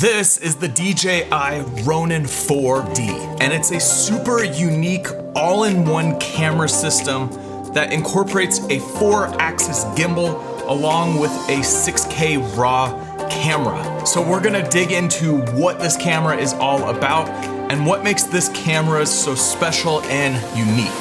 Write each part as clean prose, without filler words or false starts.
This is the DJI Ronin 4D, and it's a super unique all-in-one camera system that incorporates a 4-axis gimbal along with a 6K RAW camera. So we're gonna dig into what this camera is all about and what makes this camera so special and unique.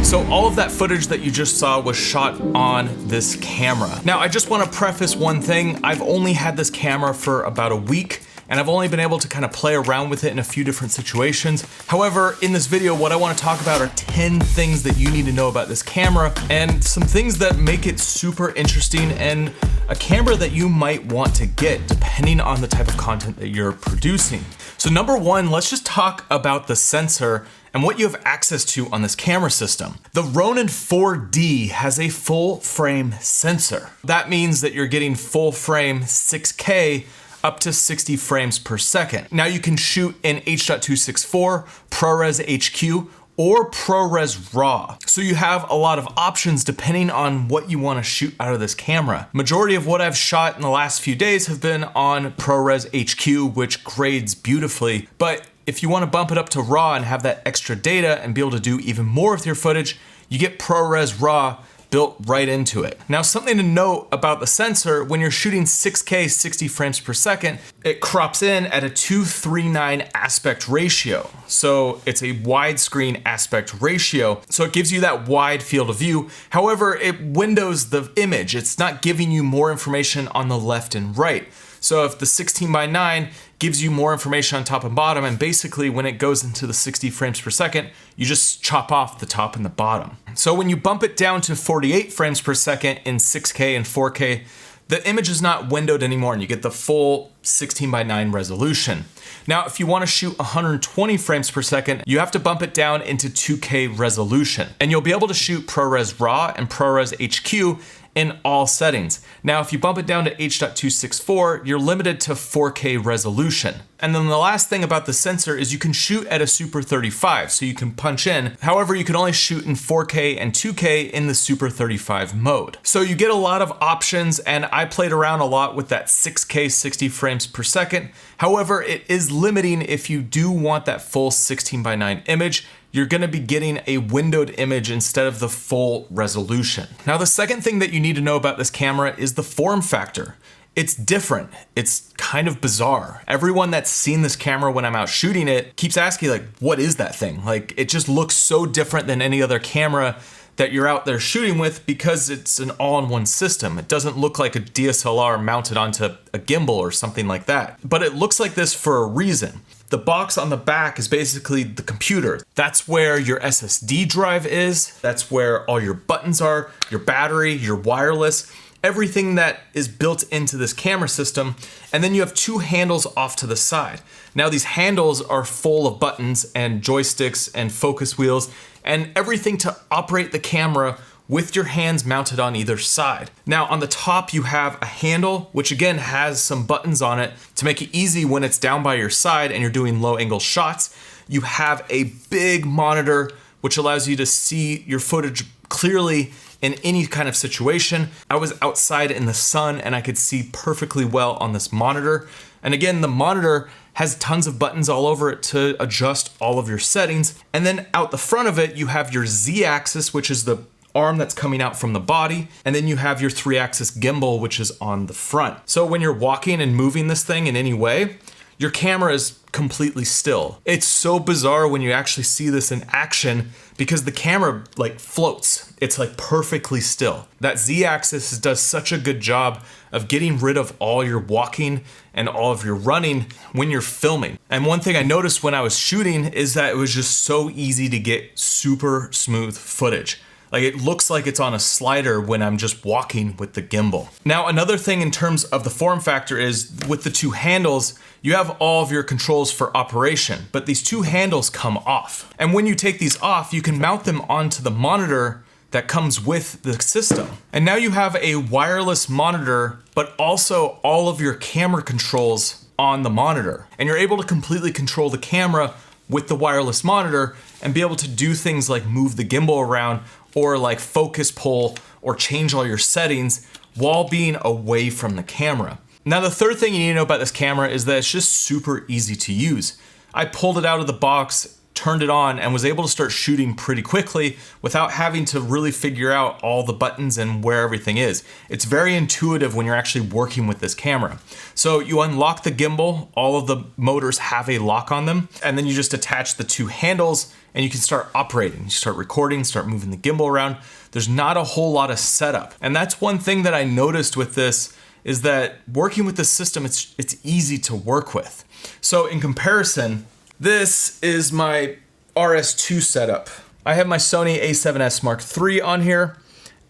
So all of that footage that you just saw was shot on this camera. Now, I just want to preface one thing. I've only had this camera for about a week, and I've only been able to kind of play around with it in a few different situations. However, in this video, what I want to talk about are 10 things that you need to know about this camera and some things that make it super interesting and a camera that you might want to get depending on the type of content that you're producing. So number one, let's just talk about the sensor and what you have access to on this camera system. The Ronin 4D has a full frame sensor. That means that you're getting full frame 6K up to 60 frames per second. Now you can shoot in H.264, ProRes HQ, or ProRes RAW. So you have a lot of options depending on what you want to shoot out of this camera. Majority of what I've shot in the last few days have been on ProRes HQ, which grades beautifully. But if you want to bump it up to RAW and have that extra data and be able to do even more with your footage, you get ProRes RAW built right into it. Now, something to note about the sensor, when you're shooting 6K 60 frames per second, it crops in at a 2:3:9 aspect ratio. So it's a widescreen aspect ratio. So it gives you that wide field of view. However, it windows the image. It's not giving you more information on the left and right. So if the 16:9 gives you more information on top and bottom, and basically when it goes into the 60 frames per second, you just chop off the top and the bottom. So when you bump it down to 48 frames per second in 6K and 4K, the image is not windowed anymore and you get the full 16:9 resolution. Now, if you want to shoot 120 frames per second, you have to bump it down into 2K resolution, and you'll be able to shoot ProRes RAW and ProRes HQ in all settings. Now, if you bump it down to H.264, you're limited to 4K resolution. And then the last thing about the sensor is you can shoot at a Super 35, so you can punch in. However, you can only shoot in 4K and 2K in the Super 35 mode. So you get a lot of options, and I played around a lot with that 6K 60 frames per second. However, it is limiting if you do want that full 16:9 image. You're gonna be getting a windowed image instead of the full resolution. Now, the second thing that you need to know about this camera is the form factor. It's different. It's kind of bizarre. Everyone that's seen this camera when I'm out shooting it keeps asking, like, what is that thing? Like, it just looks so different than any other camera that you're out there shooting with because it's an all-in-one system. It doesn't look like a DSLR mounted onto a gimbal or something like that. But it looks like this for a reason. The box on the back is basically the computer. That's where your SSD drive is. That's where all your buttons are, your battery, your wireless, everything that is built into this camera system. And then you have two handles off to the side. Now, these handles are full of buttons and joysticks and focus wheels and everything to operate the camera with your hands mounted on either side. Now, on the top, you have a handle, which again has some buttons on it to make it easy when it's down by your side and you're doing low angle shots. You have a big monitor, which allows you to see your footage clearly in any kind of situation. I was outside in the sun and I could see perfectly well on this monitor. And again, the monitor has tons of buttons all over it to adjust all of your settings. And then out the front of it, you have your Z-axis, which is the arm that's coming out from the body, and then you have your 3-axis gimbal, which is on the front. So when you're walking and moving this thing in any way, your camera is completely still. It's so bizarre when you actually see this in action because the camera like floats. It's like perfectly still. That Z-axis does such a good job of getting rid of all your walking and all of your running when you're filming. And one thing I noticed when I was shooting is that it was just so easy to get super smooth footage. Like, it looks like it's on a slider when I'm just walking with the gimbal. Now, another thing in terms of the form factor is with the two handles, you have all of your controls for operation, but these two handles come off. And when you take these off, you can mount them onto the monitor that comes with the system. And now you have a wireless monitor, but also all of your camera controls on the monitor. And you're able to completely control the camera with the wireless monitor and be able to do things like move the gimbal around or like focus pull or change all your settings while being away from the camera. Now, the third thing you need to know about this camera is that it's just super easy to use. I pulled it out of the box, turned it on, and was able to start shooting pretty quickly without having to really figure out all the buttons and where everything is. It's very intuitive when you're actually working with this camera. So you unlock the gimbal, all of the motors have a lock on them, and then you just attach the two handles and you can start operating. You start recording, start moving the gimbal around. There's not a whole lot of setup. And that's one thing that I noticed with this is that working with this system, it's easy to work with. So in comparison, this is my RS2 setup. I have my Sony a7S Mark III on here,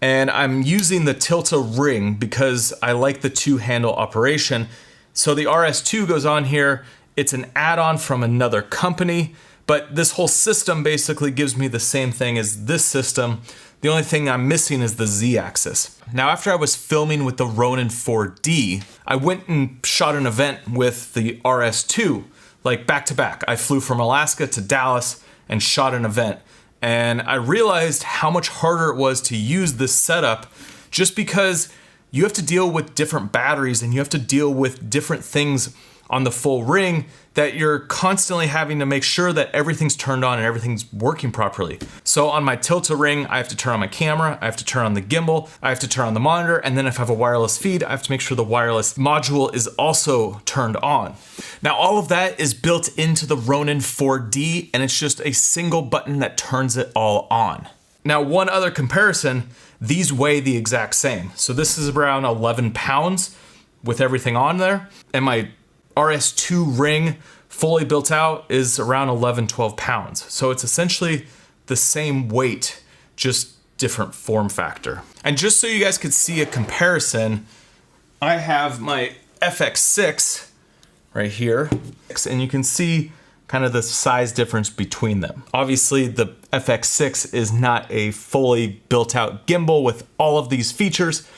and I'm using the tilt-a-ring because I like the two-handle operation. So the RS2 goes on here. It's an add-on from another company, but this whole system basically gives me the same thing as this system. The only thing I'm missing is the Z-axis. Now, after I was filming with the Ronin 4D, I went and shot an event with the RS2, like back to back. I flew from Alaska to Dallas and shot an event. And I realized how much harder it was to use this setup just because you have to deal with different batteries and you have to deal with different things on the full ring that you're constantly having to make sure that everything's turned on and everything's working properly. So on my tilt-a-ring, I have to turn on my camera, I have to turn on the gimbal, I have to turn on the monitor, and then if I have a wireless feed, I have to make sure the wireless module is also turned on. Now, all of that is built into the Ronin 4D, and it's just a single button that turns it all on. Now, one other comparison, these weigh the exact same. So this is around 11 pounds with everything on there, and my RS2 ring fully built out is around 11, 12 pounds. So it's essentially the same weight, just different form factor. And just so you guys could see a comparison, I have my FX6 right here, and you can see kind of the size difference between them. Obviously, the FX6 is not a fully built out gimbal with all of these features,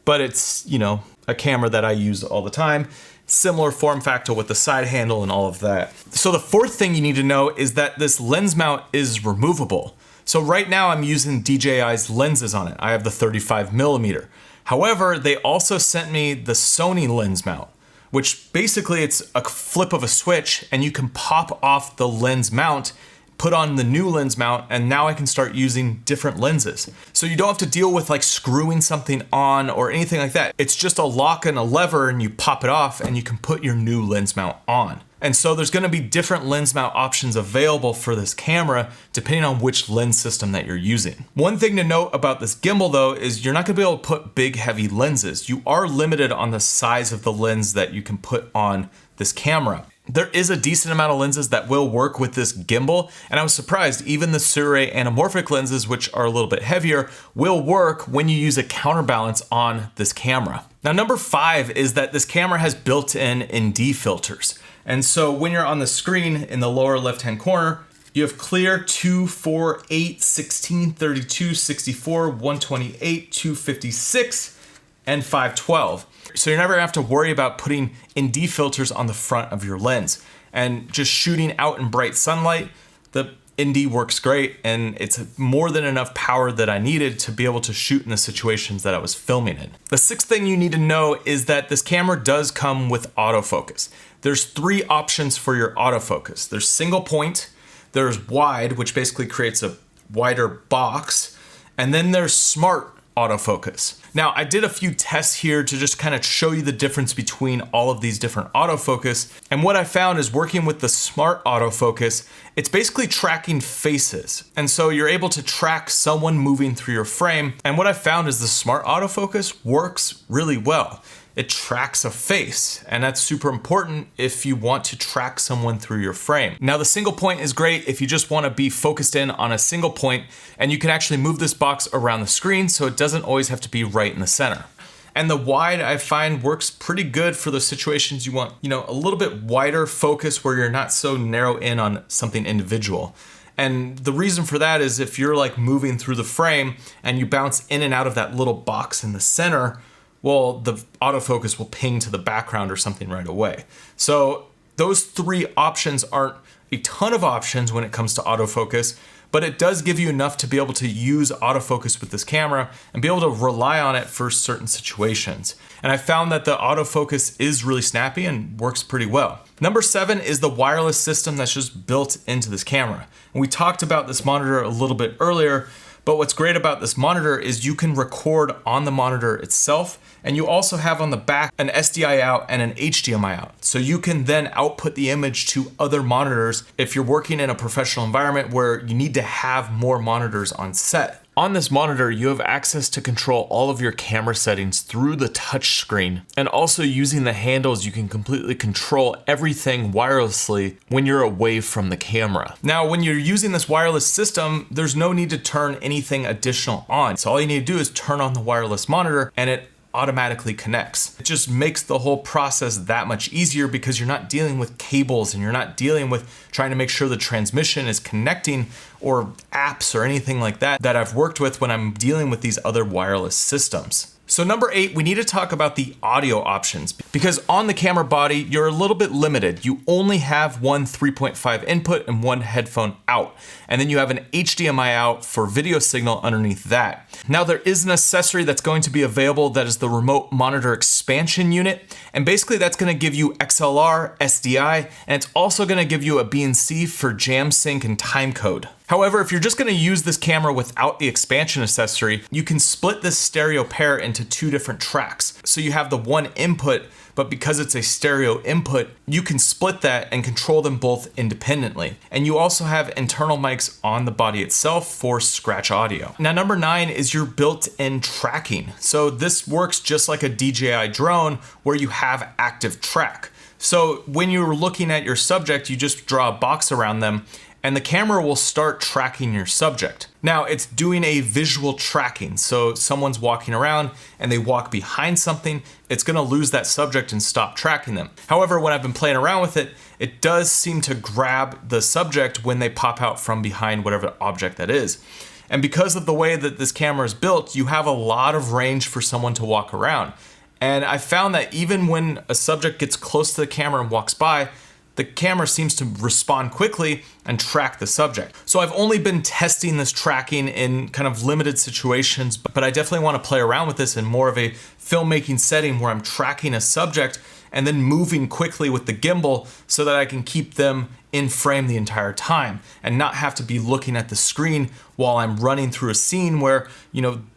but it's, you know, a camera that I use all the time. Similar form factor with the side handle and all of that. So the fourth thing you need to know is that this lens mount is removable. So right now I'm using DJI's lenses on it. I have the 35mm. However, they also sent me the Sony lens mount, which basically it's a flip of a switch and you can pop off the lens mount, put on the new lens mount, and now I can start using different lenses. So you don't have to deal with like screwing something on or anything like that. It's just a lock and a lever and you pop it off and you can put your new lens mount on. And so there's gonna be different lens mount options available for this camera depending on which lens system that you're using. One thing to note about this gimbal though is you're not gonna be able to put big heavy lenses. You are limited on the size of the lens that you can put on this camera. There is a decent amount of lenses that will work with this gimbal, and I was surprised even the Sirui anamorphic lenses, which are a little bit heavier, will work when you use a counterbalance on this camera. Now, number 5 is that this camera has built-in ND filters. And so when you're on the screen in the lower left-hand corner, you have clear 2, 4, 8, 16, 32, 64, 128, 256, and 512. So you're never gonna have to worry about putting ND filters on the front of your lens. And just shooting out in bright sunlight, the ND works great, and it's more than enough power that I needed to be able to shoot in the situations that I was filming in. The 6th thing you need to know is that this camera does come with autofocus. There's 3 options for your autofocus. There's single point, there's wide, which basically creates a wider box, and then there's smart autofocus. Now, I did a few tests here to just kind of show you the difference between all of these different autofocus. And what I found is working with the smart autofocus, it's basically tracking faces. And so you're able to track someone moving through your frame. And what I found is the smart autofocus works really well. It tracks a face, and that's super important if you want to track someone through your frame. Now, the single point is great if you just want to be focused in on a single point, and you can actually move this box around the screen so it doesn't always have to be right in the center. And the wide, I find, works pretty good for those situations you want, a little bit wider focus where you're not so narrow in on something individual. And the reason for that is if you're like moving through the frame and you bounce in and out of that little box in the center, well, the autofocus will ping to the background or something right away. So those 3 options aren't a ton of options when it comes to autofocus, but it does give you enough to be able to use autofocus with this camera and be able to rely on it for certain situations. And I found that the autofocus is really snappy and works pretty well. Number 7 is the wireless system that's just built into this camera. And we talked about this monitor a little bit earlier, but what's great about this monitor is you can record on the monitor itself, and you also have on the back an SDI out and an HDMI out. So you can then output the image to other monitors if you're working in a professional environment where you need to have more monitors on set. On this monitor, you have access to control all of your camera settings through the touch screen, and also using the handles, you can completely control everything wirelessly when you're away from the camera. Now, when you're using this wireless system, there's no need to turn anything additional on. So all you need to do is turn on the wireless monitor and it automatically connects. It just makes the whole process that much easier because you're not dealing with cables and you're not dealing with trying to make sure the transmission is connecting or apps or anything like that I've worked with when I'm dealing with these other wireless systems. So number 8, we need to talk about the audio options, because on the camera body, you're a little bit limited. You only have one 3.5 input and one headphone out. And then you have an HDMI out for video signal underneath that. Now there is an accessory that's going to be available that is the remote monitor expansion unit. And basically that's gonna give you XLR, SDI, and it's also gonna give you a BNC for jam sync and timecode. However, if you're just gonna use this camera without the expansion accessory, you can split this stereo pair into 2 different tracks. So you have the one input, but because it's a stereo input, you can split that and control them both independently. And you also have internal mics on the body itself for scratch audio. Now, number 9 is your built-in tracking. So this works just like a DJI drone where you have active track. So when you're looking at your subject, you just draw a box around them and the camera will start tracking your subject. Now it's doing a visual tracking. So someone's walking around and they walk behind something, it's gonna lose that subject and stop tracking them. However, when I've been playing around with it, it does seem to grab the subject when they pop out from behind whatever object that is. And because of the way that this camera is built, you have a lot of range for someone to walk around. And I found that even when a subject gets close to the camera and walks by, the camera seems to respond quickly and track the subject. So I've only been testing this tracking in kind of limited situations, but I definitely want to play around with this in more of a filmmaking setting where I'm tracking a subject and then moving quickly with the gimbal so that I can keep them in frame the entire time and not have to be looking at the screen while I'm running through a scene where,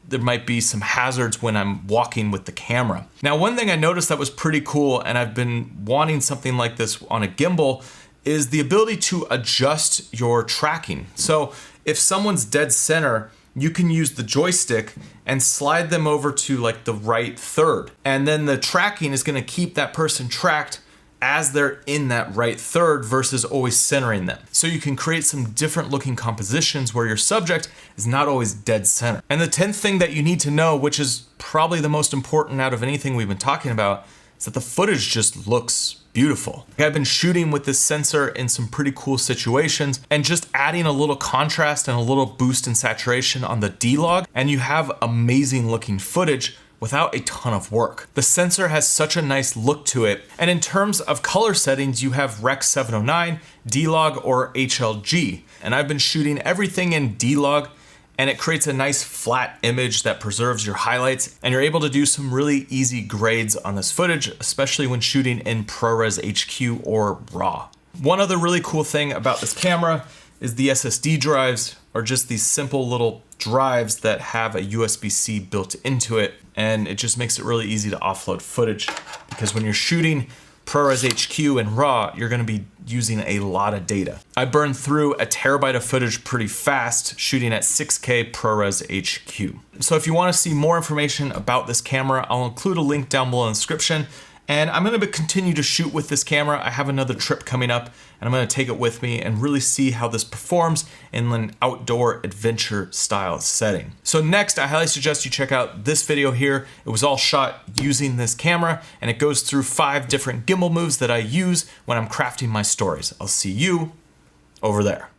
there might be some hazards when I'm walking with the camera. Now, one thing I noticed that was pretty cool, and I've been wanting something like this on a gimbal, is the ability to adjust your tracking. So if someone's dead center, you can use the joystick and slide them over to like the right third. And then the tracking is gonna keep that person tracked as they're in that right third versus always centering them. So you can create some different looking compositions where your subject is not always dead center. And the 10th thing that you need to know, which is probably the most important out of anything we've been talking about, is that the footage just looks beautiful. I've been shooting with this sensor in some pretty cool situations and just adding a little contrast and a little boost in saturation on the D-Log, and you have amazing looking footage without a ton of work. The sensor has such a nice look to it. And in terms of color settings, you have Rec 709, D-Log, or HLG. And I've been shooting everything in D-Log, and it creates a nice flat image that preserves your highlights, and you're able to do some really easy grades on this footage, especially when shooting in ProRes HQ or RAW. One other really cool thing about this camera is the SSD drives are just these simple little drives that have a USB-C built into it, and it just makes it really easy to offload footage, because when you're shooting ProRes HQ and RAW, you're gonna be using a lot of data. I burned through a terabyte of footage pretty fast shooting at 6K ProRes HQ. So if you wanna see more information about this camera, I'll include a link down below in the description. And I'm gonna continue to shoot with this camera. I have another trip coming up and I'm gonna take it with me and really see how this performs in an outdoor adventure style setting. So next, I highly suggest you check out this video here. It was all shot using this camera and it goes through 5 different gimbal moves that I use when I'm crafting my stories. I'll see you over there.